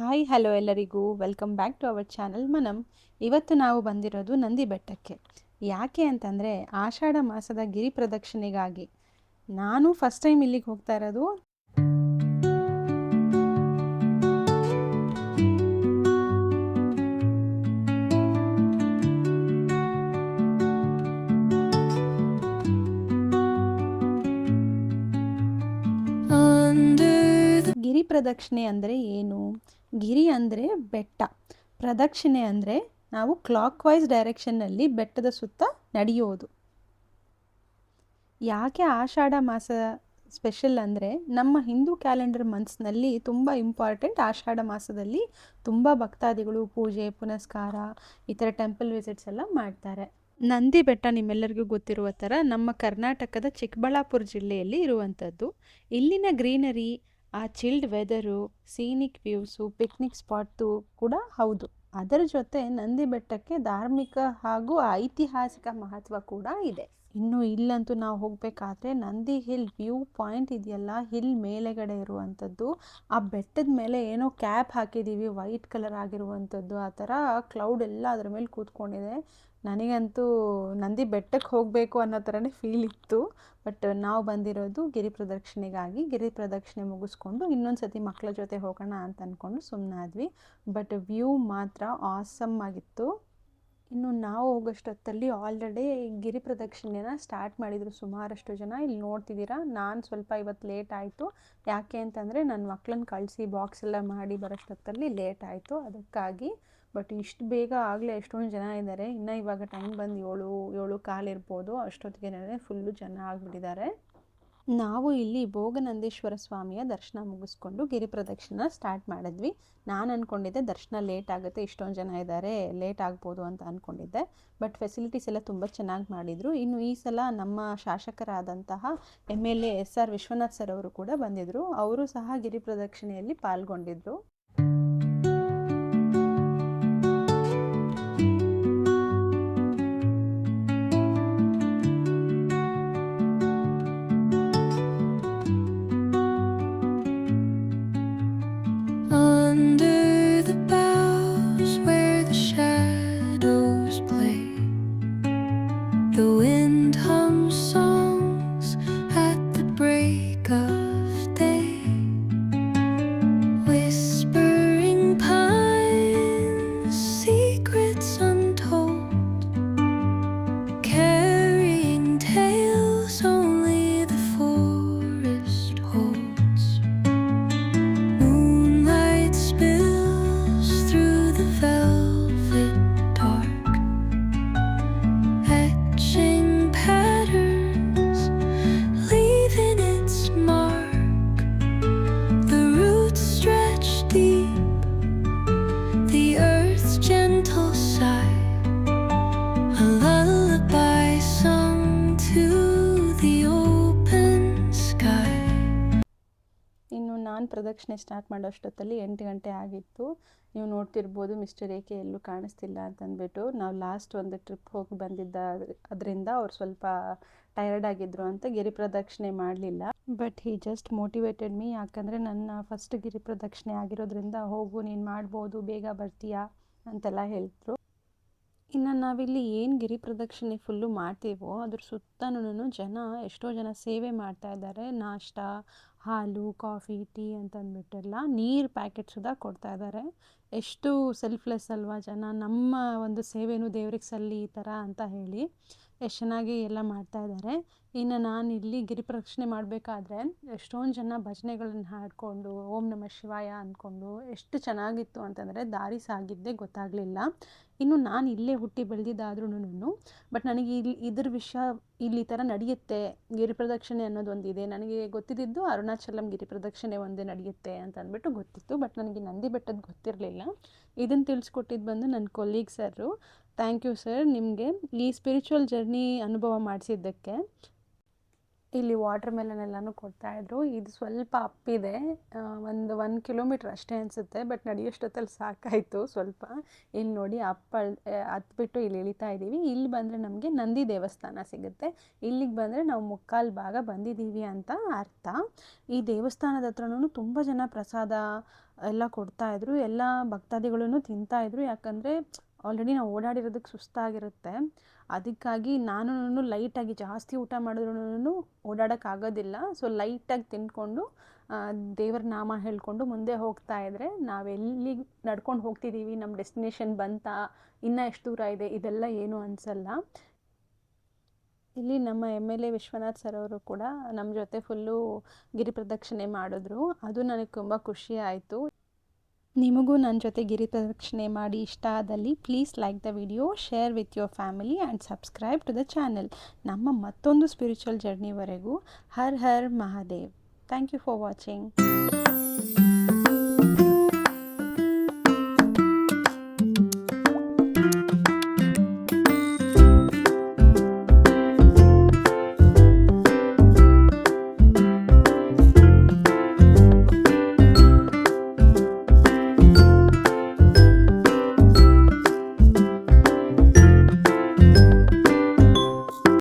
Hi hello ಎಲ್ಲರಿಗೂ welcome back to our channel Manam. ಇವತ್ತು ನಾವು ಬಂದಿರೋದು ನಂದಿ ಬೆಟ್ಟಕ್ಕೆ. ಯಾಕೆ ಅಂತಂದರೆ ಆಷಾಢ ಮಾಸದ ಗಿರಿ ಪ್ರದಕ್ಷಿಣೆಗಾಗಿ. ನಾನು ಫಸ್ಟ್ ಟೈಮ್ ಇಲ್ಲಿಗೆ ಹೋಗ್ತಾ ಇರೋದು. ಗಿರಿ ಪ್ರದಕ್ಷಿಣೆ ಅಂದರೆ ಏನು? ಗಿರಿ ಅಂದರೆ ಬೆಟ್ಟ, ಪ್ರದಕ್ಷಿಣೆ ಅಂದರೆ ನಾವು ಕ್ಲಾಕ್ ವೈಸ್ ಡೈರೆಕ್ಷನ್ನಲ್ಲಿ ಬೆಟ್ಟದ ಸುತ್ತ ನಡೆಯೋದು. ಯಾಕೆ ಆಷಾಢ ಮಾಸ ಸ್ಪೆಷಲ್ ಅಂದರೆ ನಮ್ಮ ಹಿಂದೂ ಕ್ಯಾಲೆಂಡರ್ ಮಂತ್ಸ್ನಲ್ಲಿ ತುಂಬ ಇಂಪಾರ್ಟೆಂಟ್. ಆಷಾಢ ಮಾಸದಲ್ಲಿ ತುಂಬ ಭಕ್ತಾದಿಗಳು ಪೂಜೆ ಪುನಸ್ಕಾರ ಈ ಥರ ಟೆಂಪಲ್ ವಿಸಿಟ್ಸ್ ಎಲ್ಲ ಮಾಡ್ತಾರೆ. ನಂದಿ ಬೆಟ್ಟ ನಿಮ್ಮೆಲ್ಲರಿಗೂ ಗೊತ್ತಿರುವ ಥರ ನಮ್ಮ ಕರ್ನಾಟಕದ ಚಿಕ್ಕಬಳ್ಳಾಪುರ ಜಿಲ್ಲೆಯಲ್ಲಿ ಇರುವಂಥದ್ದು. ಇಲ್ಲಿನ ಗ್ರೀನರಿ, ಆ chilled weather, scenic views, picnic spot ಕೂಡ ಹೌದು. ಅದರ ಜೊತೆ ನಂದಿ ಬೆಟ್ಟಕ್ಕೆ ಧಾರ್ಮಿಕ ಹಾಗೂ ಐತಿಹಾಸಿಕ ಮಹತ್ವ ಕೂಡ ಇದೆ. ಇನ್ನು ಇಲ್ಲಂತೂ ನಾವು ಹೋಗಬೇಕಾದ್ರೆ ನಂದಿ ಹಿಲ್ ವ್ಯೂ ಪಾಯಿಂಟ್ ಇದೆಯಲ್ಲ, ಹಿಲ್ ಮೇಲೆಗಡೆ ಇರುವಂಥದ್ದು, ಆ ಬೆಟ್ಟದ ಮೇಲೆ ಏನೋ ಕ್ಯಾಪ್ ಹಾಕಿದ್ದೀವಿ ವೈಟ್ ಕಲರ್ ಆಗಿರುವಂಥದ್ದು, ಆ ಥರ ಕ್ಲೌಡ್ ಎಲ್ಲ ಅದರ ಮೇಲೆ ಕೂತ್ಕೊಂಡಿದೆ. ನನಗಂತೂ ನಂದಿ ಬೆಟ್ಟಕ್ಕೆ ಹೋಗಬೇಕು ಅನ್ನೋ ಥರನೇ ಫೀಲ್ ಇತ್ತು. ಬಟ್ ನಾವು ಬಂದಿರೋದು ಗಿರಿ ಪ್ರದಕ್ಷಿಣೆಗಾಗಿ. ಗಿರಿ ಪ್ರದಕ್ಷಿಣೆ ಮುಗಿಸ್ಕೊಂಡು ಇನ್ನೊಂದು ಸತಿ ಮಕ್ಕಳ ಜೊತೆ ಹೋಗೋಣ ಅಂತ ಅಂದ್ಕೊಂಡು ಸುಮ್ಮನಾದ್ವಿ. ಬಟ್ ವ್ಯೂ ಮಾತ್ರ ಆಸಮ್ ಆಗಿತ್ತು. ಇನ್ನು ನಾವು ಹೋಗೋಷ್ಟೊತ್ತಲ್ಲಿ ಆಲ್ರೆಡಿ ಗಿರಿ ಪ್ರದಕ್ಷಿಣೆನ ಸ್ಟಾರ್ಟ್ ಮಾಡಿದರು ಸುಮಾರಷ್ಟು ಜನ. ಇಲ್ಲಿ ನೋಡ್ತಿದ್ದೀರಾ, ನಾನು ಸ್ವಲ್ಪ ಇವತ್ತು ಲೇಟ್ ಆಯಿತು. ಯಾಕೆ ಅಂತಂದರೆ ನನ್ನ ಮಕ್ಕಳನ್ನ ಕಳಿಸಿ ಬಾಕ್ಸ್ ಎಲ್ಲ ಮಾಡಿ ಬರೋಷ್ಟೊತ್ತಲ್ಲಿ ಲೇಟ್ ಆಯಿತು, ಅದಕ್ಕಾಗಿ. ಬಟ್ ಇಷ್ಟು ಬೇಗ ಆಗಲೇ ಎಷ್ಟೊಂದು ಜನ ಇದ್ದಾರೆ. ಇನ್ನು ಇವಾಗ ಟೈಮ್ ಬಂದು 7-7:15 ಇರ್ಬೋದು. ಅಷ್ಟೊತ್ತಿಗೆ ಫುಲ್ಲು ಜನ ಆಗಿಬಿಟ್ಟಿದ್ದಾರೆ. ನಾವು ಇಲ್ಲಿ ಭೋಗನಂದೀಶ್ವರ ಸ್ವಾಮಿಯ ದರ್ಶನ ಮುಗಿಸ್ಕೊಂಡು ಗಿರಿ ಪ್ರದಕ್ಷಿಣೆ ಸ್ಟಾರ್ಟ್ ಮಾಡಿದ್ವಿ. ನಾನು ಅಂದ್ಕೊಂಡಿದ್ದೆ ದರ್ಶನ ಲೇಟ್ ಆಗುತ್ತೆ, ಇಷ್ಟೊಂದು ಜನ ಇದ್ದಾರೆ, ಲೇಟ್ ಆಗ್ಬೋದು ಅಂತ ಅಂದ್ಕೊಂಡಿದ್ದೆ. ಬಟ್ ಫೆಸಿಲಿಟೀಸ್ ಎಲ್ಲ ತುಂಬ ಚೆನ್ನಾಗಿ ಮಾಡಿದರು. ಇನ್ನು ಈ ಸಲ ನಮ್ಮ ಶಾಸಕರಾದಂತಹ MLA SR ವಿಶ್ವನಾಥ್ ಸರ್ ಅವರು ಕೂಡ ಬಂದಿದ್ದರು. ಅವರು ಸಹ ಗಿರಿ ಪ್ರದಕ್ಷಿಣೆಯಲ್ಲಿ ಪಾಲ್ಗೊಂಡಿದ್ದರು. ನಾನು ಪ್ರದಕ್ಷಿಣೆ ಸ್ಟಾರ್ಟ್ ಮಾಡೋಷ್ಟೊತ್ತಲ್ಲಿ 8 ಗಂಟೆ ಆಗಿತ್ತು. ನೀವು ನೋಡ್ತಿರ್ಬೋದು ಮಿಸ್ಟರ್ ರೇಖೆ ಎಲ್ಲೂ ಕಾಣಿಸ್ತಿಲ್ಲ ಅಂತಂದ್ಬಿಟ್ಟು. ನಾವು ಲಾಸ್ಟ್ ಒಂದು ಟ್ರಿಪ್ ಹೋಗಿ ಬಂದಿದ್ದ ಅದರಿಂದ ಅವ್ರು ಸ್ವಲ್ಪ ಟಯರ್ಡ್ ಆಗಿದ್ರು ಅಂತ ಗಿರಿ ಪ್ರದಕ್ಷಿಣೆ ಮಾಡಲಿಲ್ಲ. But he just motivated me. ಯಾಕಂದರೆ ನನ್ನ ಫಸ್ಟ್ ಗಿರಿ ಪ್ರದಕ್ಷಿಣೆ ಆಗಿರೋದ್ರಿಂದ ಹೋಗು, ನೀನು ಮಾಡ್ಬೋದು, ಬೇಗ ಬರ್ತೀಯಾ ಅಂತೆಲ್ಲ ಹೇಳಿದ್ರು. ಇನ್ನು ನಾವಿಲ್ಲಿ ಏನು ಗಿರಿ ಪ್ರದಕ್ಷಿಣೆ ಫುಲ್ಲು ಮಾಡ್ತೀವೋ ಅದ್ರ ಸುತ್ತನೂ ಎಷ್ಟೋ ಜನ ಸೇವೆ ಮಾಡ್ತಾ ಇದ್ದಾರೆ. ನಾಷ್ಟ, ಹಾಲು, ಕಾಫಿ, ಟೀ ಅಂತಂದ್ಬಿಟ್ಟೆಲ್ಲ ನೀರು ಪ್ಯಾಕೆಟ್ ಸುಧಾ ಕೊಡ್ತಾ ಇದ್ದಾರೆ. ಎಷ್ಟು ಸೆಲ್ಫ್ಲೆಸ್ ಅಲ್ವಾ ಜನ. ನಮ್ಮ ಒಂದು ಸೇವೆನೂ ದೇವ್ರಿಗೆ ಸಲ್ಲಿ ಈ ಥರ ಅಂತ ಹೇಳಿ ಎಷ್ಟು ಚೆನ್ನಾಗಿ ಎಲ್ಲ ಮಾಡ್ತಾ ಇದ್ದಾರೆ. ಇನ್ನು ನಾನು ಇಲ್ಲಿ ಗಿರಿ ಪ್ರದಕ್ಷಿಣೆ ಮಾಡಬೇಕಾದ್ರೆ ಎಷ್ಟೊಂದು ಜನ ಭಜನೆಗಳನ್ನ ಹಾಡಿಕೊಂಡು ಓಂ ನಮಃ ಶಿವಾಯ ಅಂದ್ಕೊಂಡು ಎಷ್ಟು ಚೆನ್ನಾಗಿತ್ತು ಅಂತಂದರೆ ದಾರಿ ಸಾಗಿದ್ದೇ ಗೊತ್ತಾಗಲಿಲ್ಲ. ಇನ್ನು ನಾನು ಇಲ್ಲೇ ಹುಟ್ಟಿ ಬೆಳೆದಿದ್ದಾದ್ರೂ ಬಟ್ ನನಗೆ ಇದ್ರ ವಿಷಯ ಇಲ್ಲಿ ಈ ಥರ ನಡೆಯುತ್ತೆ, ಗಿರಿ ಪ್ರದಕ್ಷಿಣೆ ಅನ್ನೋದೊಂದಿದೆ. ನನಗೆ ಗೊತ್ತಿದ್ದು ಅರುಣಾಚಲಂ ಗಿರಿ ಪ್ರದಕ್ಷಿಣೆ ಒಂದೇ ನಡೆಯುತ್ತೆ ಅಂತ ಅಂದ್ಬಿಟ್ಟು ಗೊತ್ತಿತ್ತು. ಬಟ್ ನನಗೆ ನಂದಿ ಬೆಟ್ಟದ ಗೊತ್ತಿರಲಿಲ್ಲ. ಇದನ್ನು ತಿಳಿಸ್ಕೊಟ್ಟಿದ್ದು ಬಂದು ನನ್ನ colleague sir. Thank you sir ನಿಮಗೆ ಈ ಸ್ಪಿರಿಚುವಲ್ ಜರ್ನಿ ಅನುಭವ ಮಾಡಿಸಿದ್ದಕ್ಕೆ. ಇಲ್ಲಿ ವಾಟರ್ ಮೆಲನ್ ಎಲ್ಲನೂ ಕೊಡ್ತಾಯಿದ್ರು. ಇದು ಸ್ವಲ್ಪ ಅಪ್ಪಿದೆ, ಒಂದು 1 ಕಿಲೋಮೀಟ್ರ್ ಅಷ್ಟೇ ಅನಿಸುತ್ತೆ, ಬಟ್ ನಡೆಯೋಷ್ಟೊತ್ತಲ್ಲಿ ಸಾಕಾಯಿತು ಸ್ವಲ್ಪ. ಇಲ್ಲಿ ನೋಡಿ ಹತ್ಬಿಟ್ಟು ಇಲ್ಲಿ ಇಳಿತಾ ಇದ್ದೀವಿ. ಇಲ್ಲಿ ಬಂದರೆ ನಮಗೆ ನಂದಿ ದೇವಸ್ಥಾನ ಸಿಗುತ್ತೆ. ಇಲ್ಲಿಗೆ ಬಂದರೆ ನಾವು ಮುಕ್ಕಾಲು ಭಾಗ ಬಂದಿದ್ದೀವಿ ಅಂತ ಅರ್ಥ. ಈ ದೇವಸ್ಥಾನದ ಹತ್ರನೂ ತುಂಬ ಜನ ಪ್ರಸಾದ ಎಲ್ಲ ಕೊಡ್ತಾಯಿದ್ರು. ಎಲ್ಲ ಭಕ್ತಾದಿಗಳೂ ತಿಂತಾಯಿದ್ರು. ಯಾಕಂದರೆ ಆಲ್ರೆಡಿ ನಾವು ಓಡಾಡಿರೋದಕ್ಕೆ ಸುಸ್ತಾಗಿರುತ್ತೆ. ಅದಕ್ಕಾಗಿ ನಾನು ಲೈಟಾಗಿ ಜಾಸ್ತಿ ಊಟ ಮಾಡಿದ್ರೂ ಓಡಾಡೋಕ್ಕಾಗೋದಿಲ್ಲ. ಸೊ ಲೈಟಾಗಿ ತಿಂದ್ಕೊಂಡು ದೇವರ ನಾಮ ಹೇಳ್ಕೊಂಡು ಮುಂದೆ ಹೋಗ್ತಾ ಇದ್ದರೆ ನಾವೆಲ್ಲಿಗೆ ನಡ್ಕೊಂಡು ಹೋಗ್ತಿದ್ದೀವಿ, ನಮ್ಮ ಡೆಸ್ಟಿನೇಷನ್ ಬಂತಾ, ಇನ್ನೂ ಎಷ್ಟು ದೂರ ಇದೆ, ಇದೆಲ್ಲ ಏನೂ ಅನಿಸಲ್ಲ. ಇಲ್ಲಿ ನಮ್ಮ MLA ವಿಶ್ವನಾಥ್ ಸರ್ ಅವರು ಕೂಡ ನಮ್ಮ ಜೊತೆ ಫುಲ್ಲು ಗಿರಿ ಪ್ರದಕ್ಷಿಣೆ ಮಾಡಿದ್ರು. ಅದು ನನಗೆ ತುಂಬ ಖುಷಿ ಆಯಿತು. ನಿಮಗೂ ನನ್ನ ಜೊತೆ ಗಿರಿ ಪ್ರದಕ್ಷಿಣೆ ಮಾಡಿ ಇಷ್ಟ ಆದಲ್ಲಿ please like the video, share with your family and subscribe to the channel. ನಮ್ಮ ಮತ್ತೊಂದು ಸ್ಪಿರಿಚುವಲ್ ಜರ್ನಿವರೆಗೂ Har Har Mahadev. Thank you for watching.